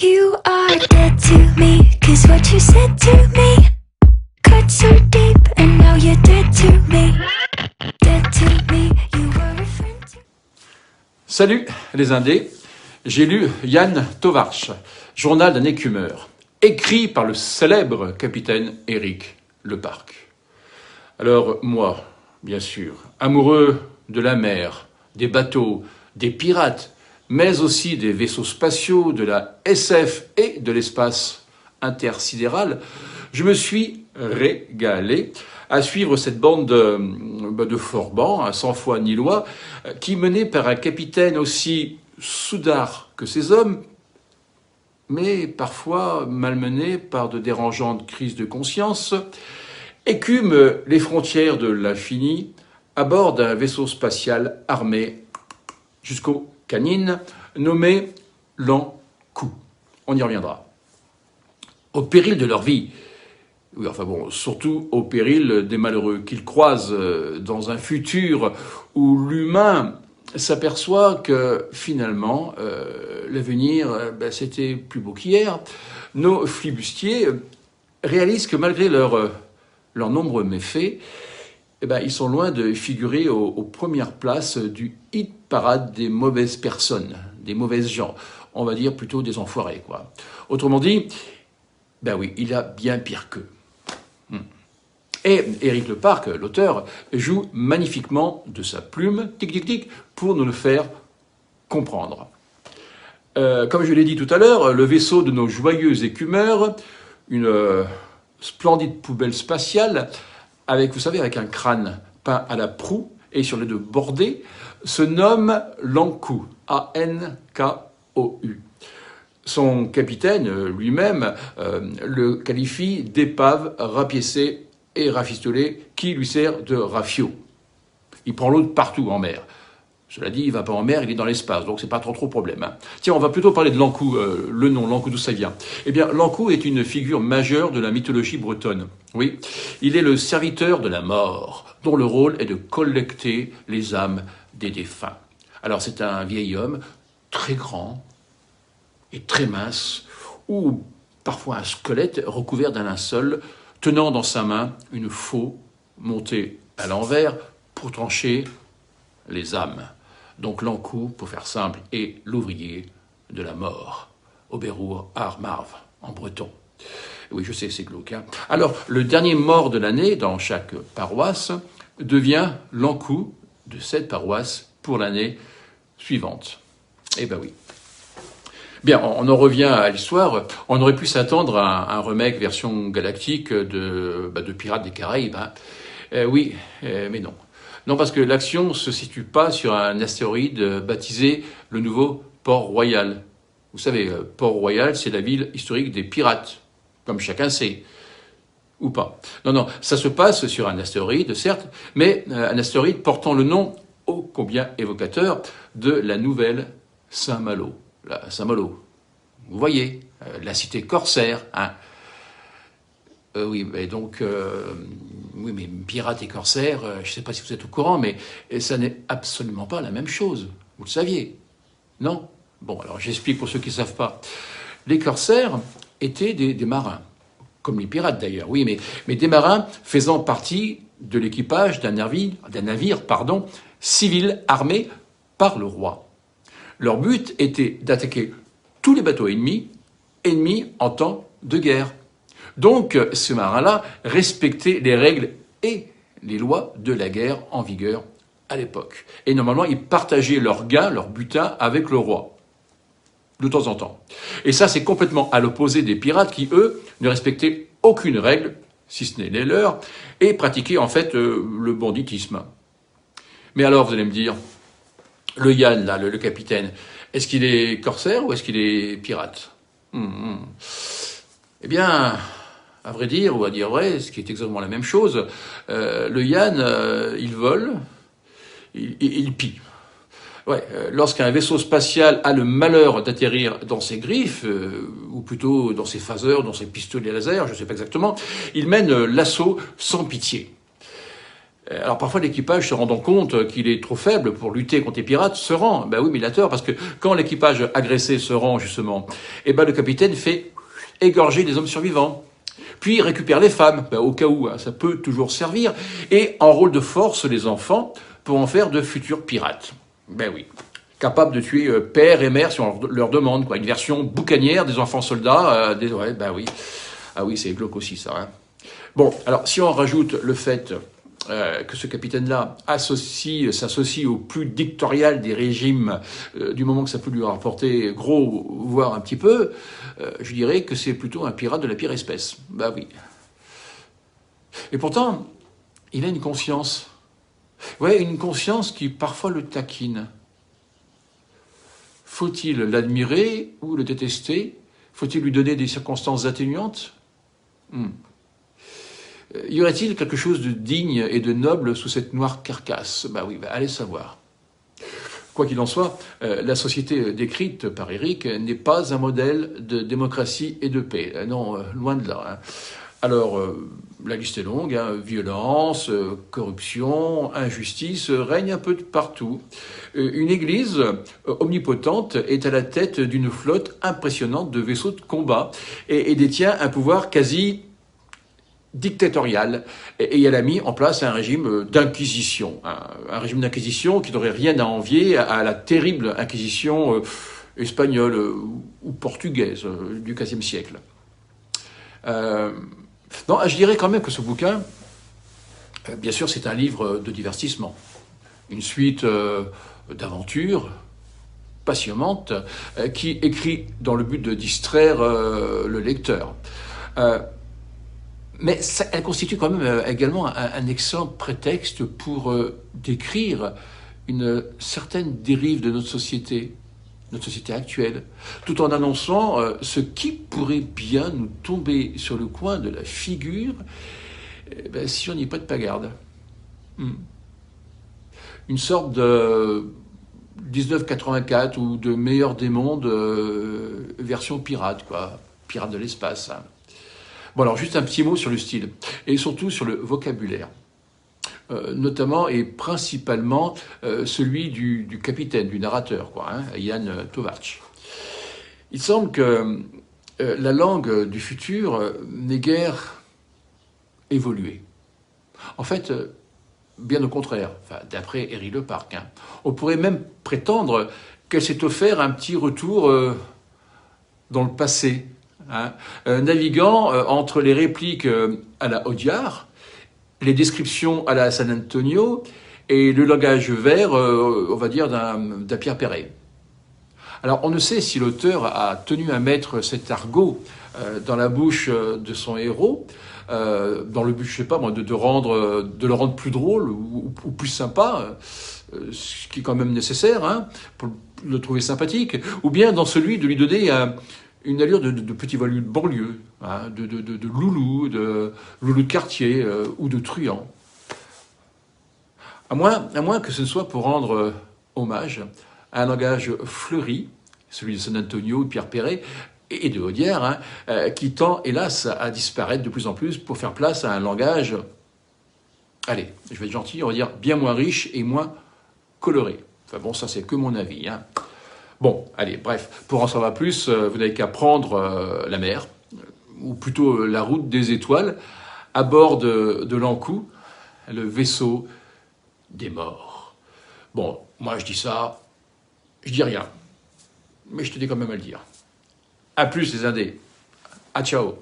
You are dead to me, 'cause what you said to me cut so deep, and now you're dead to me. Dead to me, you were a friend to... Salut les Indés, j'ai lu Jan Towarz, Journal d'un écumeur, écrit par le célèbre capitaine Éric Leparc. Alors moi, bien sûr, amoureux de la mer, des bateaux, des pirates, mais aussi des vaisseaux spatiaux, de la SF et de l'espace intersidéral, je me suis régalé à suivre cette bande de forbans, sans foi ni loi, qui, menée par un capitaine aussi soudard que ses hommes, mais parfois malmené par de dérangeantes crises de conscience, écume les frontières de l'infini à bord d'un vaisseau spatial armé jusqu'aux canines, nommé l'Ankou. On y reviendra. Au péril de leur vie, oui, enfin bon, surtout au péril des malheureux qu'ils croisent dans un futur où l'humain s'aperçoit que finalement l'avenir c'était plus beau qu'hier, nos flibustiers réalisent que malgré leurs nombreux méfaits, ils sont loin de figurer aux premières places du hit parade des mauvaises personnes, des mauvaises gens. On va dire plutôt des enfoirés, quoi. Autrement dit, oui, il a bien pire qu'eux. Et Éric Leparc, l'auteur, joue magnifiquement de sa plume, tic tic tic, pour nous le faire comprendre. Comme je l'ai dit tout à l'heure, le vaisseau de nos joyeux écumeurs, une splendide poubelle spatiale, avec, vous savez, avec un crâne peint à la proue et sur les deux bordées, se nomme l'Ankou, A-N-K-O-U. Son capitaine, lui-même, le qualifie d'épave rapiécée et rafistolée qui lui sert de rafio. Il prend l'eau de partout en mer. Cela dit, il ne va pas en mer, il est dans l'espace, donc c'est pas trop problème. Tiens, on va plutôt parler de l'Ankou, le nom, l'Ankou, d'où ça vient. Eh bien, l'Ankou est une figure majeure de la mythologie bretonne. Oui, il est le serviteur de la mort, dont le rôle est de collecter les âmes des défunts. Alors, c'est un vieil homme très grand et très mince, ou parfois un squelette recouvert d'un linceul, tenant dans sa main une faux montée à l'envers pour trancher les âmes. Donc l'Ankou, pour faire simple, est l'ouvrier de la mort. Oberur Armarv, en breton. Oui, je sais, c'est glauque. Alors, le dernier mort de l'année, dans chaque paroisse, devient l'Ankou de cette paroisse pour l'année suivante. Eh ben oui. Bien, on en revient à l'histoire. On aurait pu s'attendre à un remake version galactique de Pirates des Caraïbes. Oui, mais non. Non, parce que l'action ne se situe pas sur un astéroïde baptisé le nouveau Port-Royal. Vous savez, Port-Royal, c'est la ville historique des pirates, comme chacun sait. Ou pas. Non, ça se passe sur un astéroïde, certes, mais un astéroïde portant le nom ô combien évocateur de la nouvelle Saint-Malo. La Saint-Malo. Vous voyez, la cité corsaire, hein. Oui, mais donc, oui, mais pirates et corsaires, je ne sais pas si vous êtes au courant, mais ça n'est absolument pas la même chose. Vous le saviez, non? Bon, alors j'explique pour ceux qui ne savent pas. Les corsaires étaient des marins, comme les pirates d'ailleurs, oui, mais des marins faisant partie de l'équipage d'un navire, civil armé par le roi. Leur but était d'attaquer tous les bateaux ennemis en temps de guerre. Donc, ces marins-là respectaient les règles et les lois de la guerre en vigueur à l'époque. Et normalement, ils partageaient leurs gains, leur butin avec le roi, de temps en temps. Et ça, c'est complètement à l'opposé des pirates qui, eux, ne respectaient aucune règle, si ce n'est les leurs, et pratiquaient en fait le banditisme. Mais alors, vous allez me dire, le Yann, là, le capitaine, est-ce qu'il est corsaire ou est-ce qu'il est pirate? Eh bien, à vrai dire, ou à dire vrai, ce qui est exactement la même chose, le Yann, il vole, il pille. Ouais, lorsqu'un vaisseau spatial a le malheur d'atterrir dans ses griffes, ou plutôt dans ses phaseurs, dans ses pistolets laser, je ne sais pas exactement, il mène l'assaut sans pitié. Alors parfois l'équipage, se rendant compte qu'il est trop faible pour lutter contre les pirates, se rend. Ben oui, mais il a tort, parce que quand l'équipage agressé se rend justement, eh ben le capitaine fait égorger les hommes survivants. Puis il récupère les femmes, ben, au cas où, hein, ça peut toujours servir, et en rôle de force les enfants pour en faire de futurs pirates. Ben oui, capables de tuer père et mère si on leur demande, quoi. Une version boucanière des enfants soldats, ouais, ben oui. Ah oui, c'est glauque aussi ça. Hein. Bon, alors si on rajoute le fait que ce capitaine-là s'associe au plus dictatorial des régimes, du moment que ça peut lui rapporter gros, voire un petit peu, je dirais que c'est plutôt un pirate de la pire espèce. Bah oui. Et pourtant, il a une conscience. Ouais, une conscience qui parfois le taquine. Faut-il l'admirer ou le détester? Faut-il lui donner des circonstances atténuantes? Y aurait-il quelque chose de digne et de noble sous cette noire carcasse? Bah oui, bah allez savoir. Quoi qu'il en soit, la société décrite par Eric n'est pas un modèle de démocratie et de paix. Non, loin de là. Hein. Alors, la liste est longue, hein, violence, corruption, injustice règnent un peu de partout. Une église omnipotente est à la tête d'une flotte impressionnante de vaisseaux de combat et détient un pouvoir quasi dictatorial, et elle a mis en place un régime d'inquisition, un régime d'inquisition qui n'aurait rien à envier à la terrible inquisition espagnole ou portugaise du XVe siècle. Non, je dirais quand même que ce bouquin, bien sûr, c'est un livre de divertissement, une suite d'aventures passionnantes qui écrit dans le but de distraire le lecteur. Mais ça, elle constitue quand même également un excellent prétexte pour décrire une certaine dérive de notre société actuelle, tout en annonçant ce qui pourrait bien nous tomber sur le coin de la figure si on n'y prête pas garde. Une sorte de 1984 ou de Meilleur des mondes version pirate, quoi, pirate de l'espace. Hein. Bon, alors juste un petit mot sur le style, et surtout sur le vocabulaire, notamment et principalement celui du capitaine, du narrateur, quoi, hein, Jan Tovac. Il semble que la langue du futur n'ait guère évolué. En fait, bien au contraire, enfin, d'après Éric Leparc, hein, on pourrait même prétendre qu'elle s'est offert un petit retour dans le passé, hein, naviguant entre les répliques à la Audiard, les descriptions à la San Antonio et le langage vert, on va dire, d'un Pierre Perret. Alors, on ne sait si l'auteur a tenu à mettre cet argot dans la bouche de son héros, dans le but, je sais pas moi, de le rendre plus drôle ou plus sympa, ce qui est quand même nécessaire, hein, pour le trouver sympathique, ou bien dans celui de lui donner une allure de petit voyou de banlieue, hein, de loulou, de quartier ou de truand. À moins que ce ne soit pour rendre hommage à un langage fleuri, celui de San Antonio, de Pierre Perret et de Audiard, hein, qui tend, hélas, à disparaître de plus en plus pour faire place à un langage, allez, je vais être gentil, on va dire bien moins riche et moins coloré. Enfin bon, ça c'est que mon avis, hein. Bon, allez, bref, pour en savoir plus, vous n'avez qu'à prendre la mer, ou plutôt la route des étoiles, à bord de l'Ankou, le vaisseau des morts. Bon, moi je dis ça, je dis rien, mais je te dis quand même à le dire. À plus les Indés, à ciao.